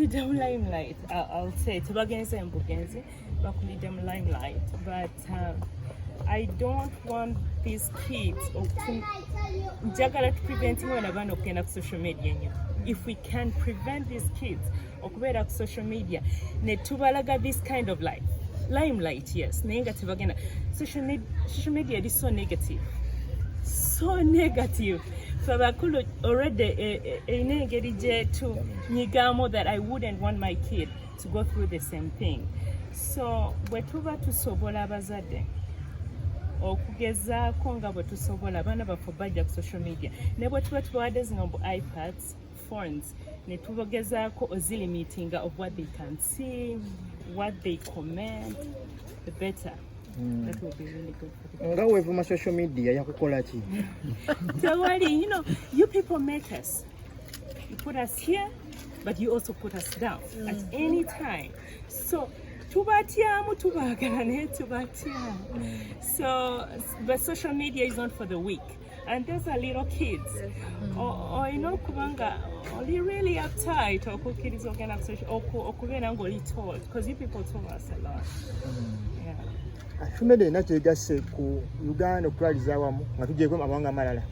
bakulidde mu limelight. I'll say tubagenze mbugenze bakulidde mu limelight, but I don't want these kids njagala to prevent abaana bano okugenda ku social media nnyo. If we can prevent these kids okubeera ku social media ne tubalaga this kind of life, limelight, yes, naye nga tebagenda. Social media is so negative. So negative. So bakulu already engeri gye tunyigamo that I wouldn't want my kid to go through the same thing. So bwe tuba tusobola abazadde okugezaako nga bwe tusobola abaana baffe bajja ku social media ne bwe tuba tubawadde zino bu iPads, phones, ne tubagezaako ozilimitinga of what they can see, what they comment, the better. That will be really good for the nga weevuma social media yakukola ki? Don't worry, you know, you people make us. You put us here, but you also put us down at any time. So tubatyamu tubagala naye tubatyamu. So but social media is not for the weak. And those are little kids. Or you know kubanga oli really uptight okukkiriza ogenda ku social okubeera ng'oli told, because you people told us a lot. Yeah. Ashumede erina kyegasse ku Uganda okutwaliza awamu nga tugyeko amawanga amalala.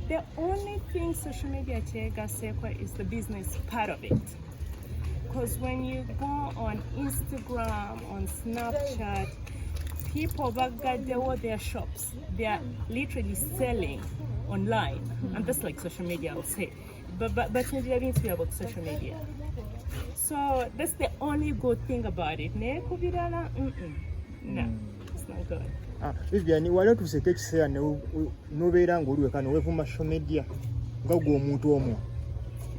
The only thing social media kyegasseeko is the business part of it. Because when you go on Instagram, on Snapchat, people bagaddewo their shops. They are literally selling online. And that's like social media, I would say. But Nigeria needs to be about social media. So that's the only good thing about it. No, it's not good. Vivian, wali otuseeko ekiseera n'obeera ng'oli weka n'oweevuma social media nga gwe omuntu omwo.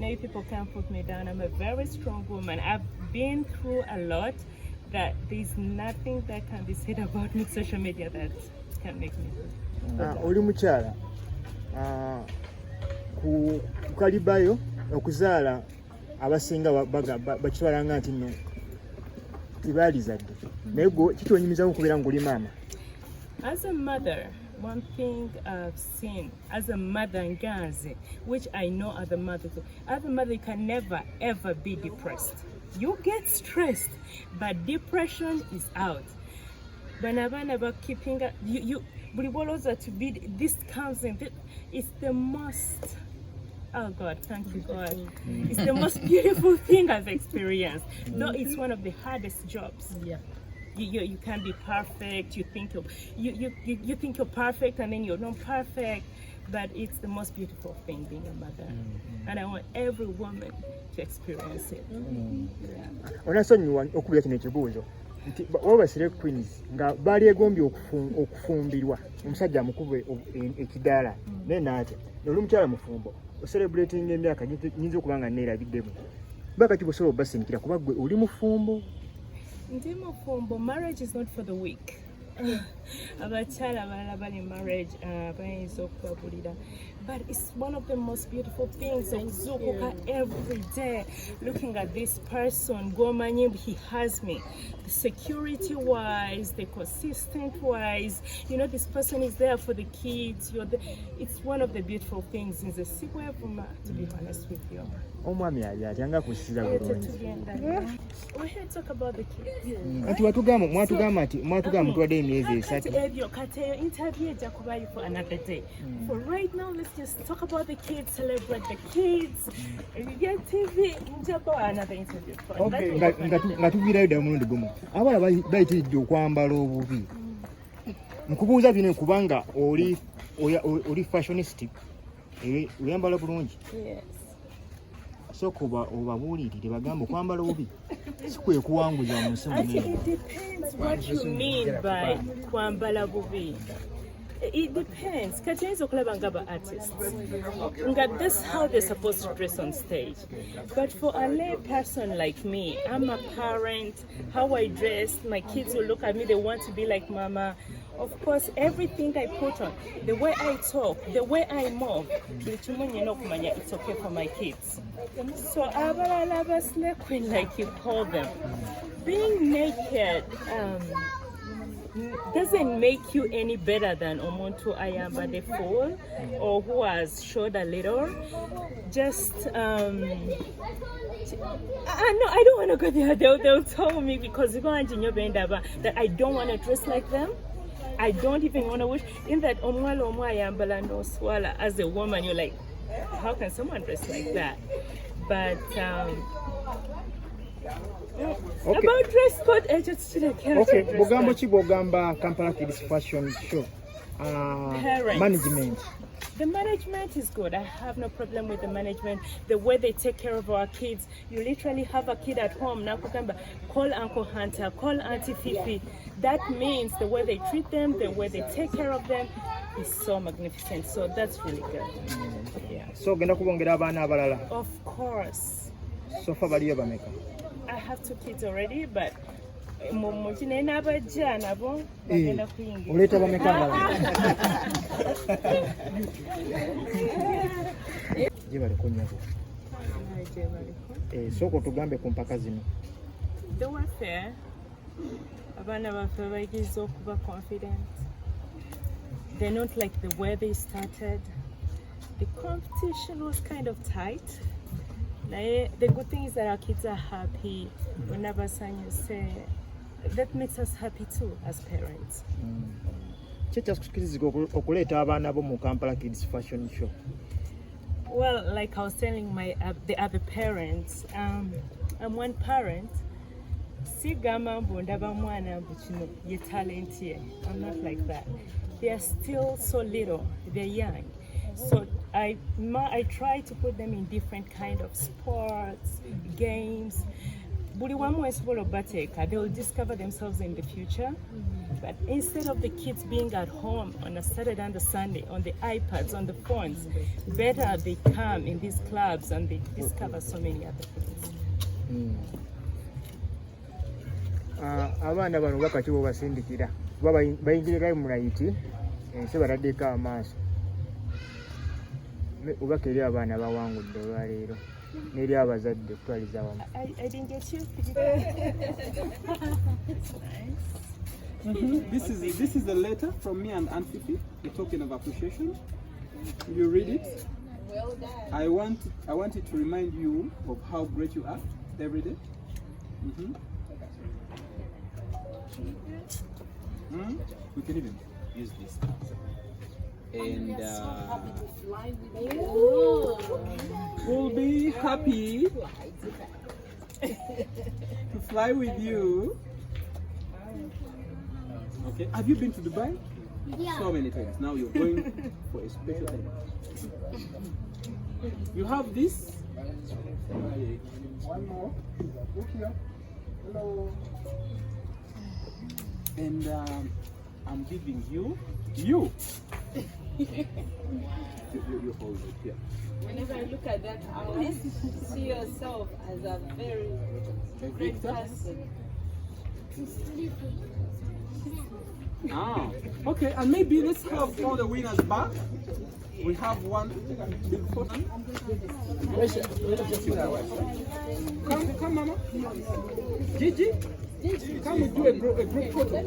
Now people can't put me down. I'm a very strong woman. I've been through a lot that there's nothing that can be said about me social media that can make me good. Oli mukyala ku kalibayo okuzaala abasinga bakitwalanga nti nno tibaalizadde naye gwe kitonyumizamu okubeera ng'oli maama. As a mother, one thing I've seen as a mother in Gaza, which I know other mothers, you can never ever be depressed. You get stressed, but depression is out. But never keeping you to be this comes in. It's the most. Oh God, thank you God. It's the most beautiful thing I've experienced. Though it's one of the hardest jobs. Yeah. You can't be perfect. You think you're perfect, and then you're not perfect. But it's the most beautiful thing being a mother, and I want every woman to experience it. Onasonyiwa okubira kino ekibuuzo nti wabasire queens nga baali egombye okufumbirwa omusajja amukube ekidaala naye naatya oli mukyala mufumbo ocelebrating emyaka nyinza okuba nga neerabiddemu bakati bosobola obasindikira kuba gwe oli mufumbo. Ndi mufumbo. Marriage is not for the weak. Abakyala abalala bali marriage bayinza okubabulira, but it's one of the most beautiful things. Okuzuukuka every day looking at this person, gomanyi he has me, the security wise, the consistent wise, you know, this person is there for the kids. It's one of the beautiful things in the yevuma, to be honest with you. Omwami ali atyanga kusiza bulungi. We had talk about the kids. Ati mwatugamba mutwadde emyezi esatu. Kati interview ejja kubayo for another day. For right now, let's just talk about the kids, celebrate the kids. If you get TV, njaba another interview. Okay, nga tuviirayo ddala mulundi gumu. Abala bayitiridde okwambala obubi. Nkubuuza bino kubanga oli fashionistic. Oyambala bulungi. Yes. So kuba obabuulirire bagamba okwambala obubi si kwe kuwanguza mu nsi muno. It depends what you mean by kwambala bubi. It depends. Kati ayinza okulaba ng'aba artists. That's how they're supposed to dress on stage. But for a lay person like me, I'm a parent, how I dress, my kids will look at me, they want to be like mama. Of course, everything I put on, the way I talk, the way I move, it's okay for my kids. So abalala slay queen, like you call them, being naked, doesn't make you any better than Omuntu Ayamba the Fool or who has showed a little. Just no, I don't want to go there. They'll tell me because that I don't want to dress like them. I don't even want to wish in that Omwala Ayambala no swala. As a woman, you're like, how can someone dress like that? But Okay. about dress code, I just didn't care. Okay, Bogambo Chibogamba Kampala Kids Fashion Show. Parents. Management. The management is good. I have no problem with the management. The way they take care of our kids. You literally have a kid at home. Now, call Uncle Hunter, call Auntie Fifi. That means the way they treat them, the way they take care of them is so magnificent. So that's really good. Yeah. So, genda kubongera abaana abalala. Of course. So far baliyo bameka. I have 2 kids already, but oleta bameka abalala. Je baliko nnyabo. Soko tugambe ku mpaka zino. They were fair. Abaana baffe bayigirizza okuba confident. They're not like the way they started. The competition was kind of tight. The good thing is that our kids are happy. Whenever Sanya say, that makes us happy too as parents. Okuleeta abaana bo mu Kampala Kids Fashion Show. Well, like I was telling the other parents, I'm one parent. Sigama mbundaba mwana mbuchino ye talent ye. I'm not like that. They are still so little. They're young. So I try to put them in different kind of sports, games. They will discover themselves in the future. But instead of the kids being at home on a Saturday and a Sunday on the iPads, on the phones, better they come in these clubs and they discover so many other things. Abaana bano bakati bo basindikira bayingirira mu layiti ensi bataddeko amaaso ubaka eri abaana bawangudde olwaleero n'eri abazadde kutwaliza wamu. I didn't get you. This is a letter from me and Aunt Fifi, a token of appreciation. You read it. Well done. I want it to remind you of how great you are every day. We can even use this. And we'll be happy to fly with you. Okay. Have you been to Dubai? Yeah. So many times. Now you're going for a special time. You have this. One more. Look here. Hello. And I'm giving you. You hold it here. Whenever I look at that, I always see yourself as a very great person. Okay, and maybe let's have all the winners back. We have one big photo. Come, Mama. Gigi, come and do a group photo.